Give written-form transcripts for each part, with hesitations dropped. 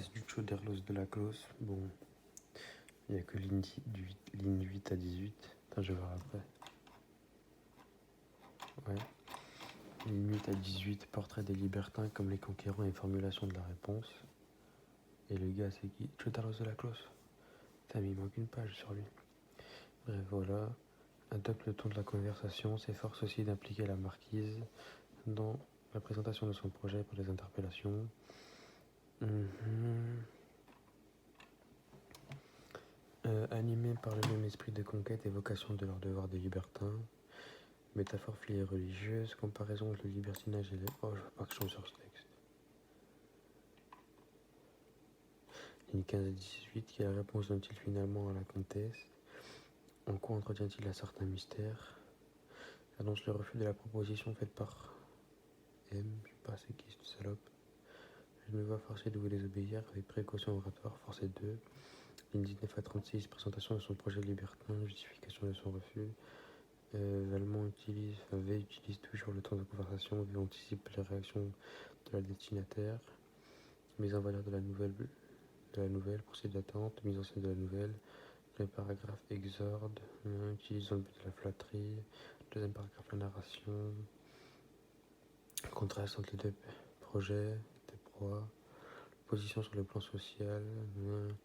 C'est du Choderlos de la Clos. Bon, il n'y a que ligne 8 à 18. Attends, je vais voir après. Ouais. Ligne 8 à 18, portrait des libertins comme les conquérants et formulation de la réponse. Et le gars, c'est qui? Choderlos de la Clos. Putain, mais il manque une page sur lui. Bref, voilà. Adopte le ton de la conversation, s'efforce aussi d'impliquer la marquise dans la présentation de son projet pour les interpellations. Animés par le même esprit de conquête et vocation de leur devoir de libertin, métaphore filière religieuse, comparaison entre le libertinage et les... Oh, je veux pas que je tombe sur ce texte. Ligne 15 et 18, quelle réponse donne-t-il finalement à la comtesse? En quoi entretient-il un certain mystère? Annonce le refus de la proposition faite par M, je sais pas c'est qui cette salope. Je me vois forcé de vous désobéir avec précaution oratoire, forcé 2. Ligne 19 à 36, présentation de son projet libertin, justification de son refus. Valmont utilise toujours le temps de conversation, V anticipe les réactions de la destinataire. Mise en valeur de la nouvelle, procédure d'attente, mise en scène de la nouvelle. Le paragraphe exorde, utilise dans le but de la flatterie. Deuxième paragraphe, la narration. Contraste entre les deux projets, des proies. Position sur le plan social,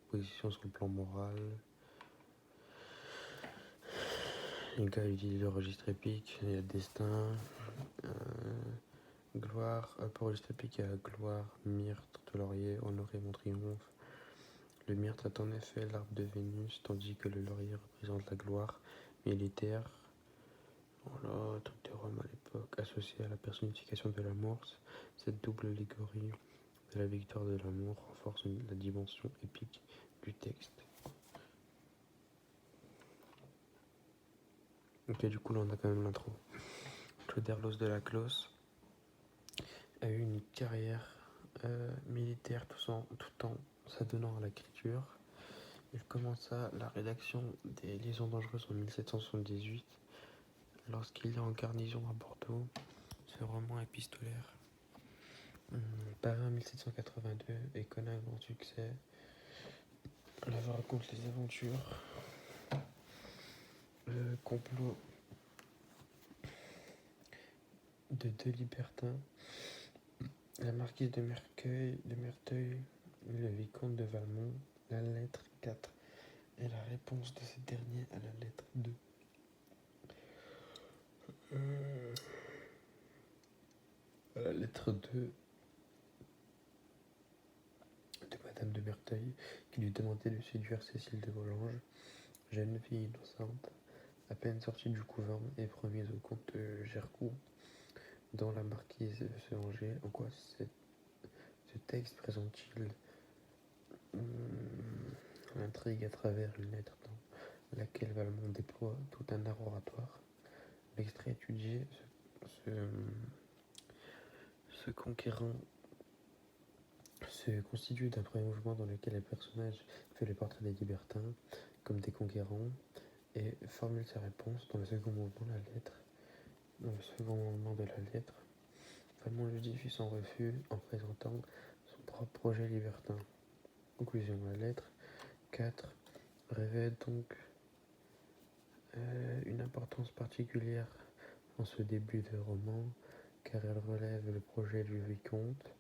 position sur le plan moral. Le gars utilise le registre épique, il y a le destin, gloire, pour registre épique, il y a gloire, myrte de laurier, honoré mon triomphe. Le myrte est en effet l'arbre de Vénus, tandis que le laurier représente la gloire militaire. Voilà, truc de Rome à l'époque, associé à la personnification de l'amour. Cette double allégorie de la victoire de l'amour renforce la dimension épique du texte. Ok, du coup là on a quand même l'intro. Choderlos de la Clos a eu une carrière militaire tout en s'adonnant à l'écriture. Il commença la rédaction des Liaisons dangereuses en 1778 lorsqu'il est en garnison à Bordeaux. Ce roman épistolaire paraît en 1782 et connaît un grand succès. L'œuvre raconte les aventures, le complot de deux libertins, la marquise de Merteuil, le vicomte de Valmont, la lettre 4 et la réponse de ce dernier à la lettre 2. À la lettre 2 de Madame de Merteuil, qui lui demandait de séduire Cécile de Volanges, jeune fille innocente, à peine sortie du couvent et promise au comte de Gercourt, dont la marquise se rangeait. En quoi ce texte présente-t-il l'intrigue à travers une lettre dans laquelle Valmont déploie tout un art oratoire? L'extrait étudié, ce conquérant se constitue d'un premier mouvement dans lequel le personnage fait le portrait des libertins comme des conquérants et formule sa réponse. Dans le second mouvement de la lettre, Valmont justifie son refus en présentant son propre projet libertin. Conclusion, la lettre 4 révèle donc une importance particulière en ce début de roman, car elle relève le projet du vicomte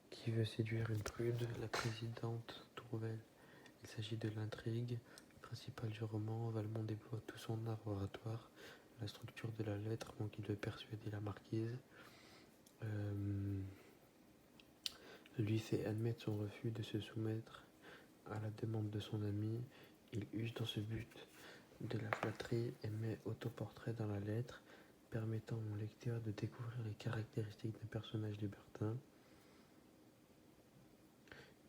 qui veut séduire une prude, la présidente Tourvel. Il s'agit de l'intrigue principale du roman. Valmont déploie tout son art oratoire, la structure de la lettre, donc il veut persuader la marquise, lui fait admettre son refus de se soumettre à la demande de son ami. Il use dans ce but de la flatterie et met autoportrait dans la lettre, permettant au lecteur de découvrir les caractéristiques d'un personnage libertin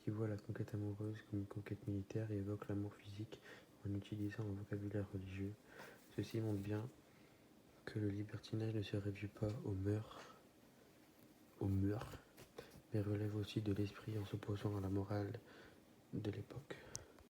qui voit la conquête amoureuse comme une conquête militaire et évoque l'amour physique en utilisant un vocabulaire religieux. Ceci montre bien que le libertinage ne se réduit pas aux mœurs, mais relève aussi de l'esprit en s'opposant à la morale de l'époque.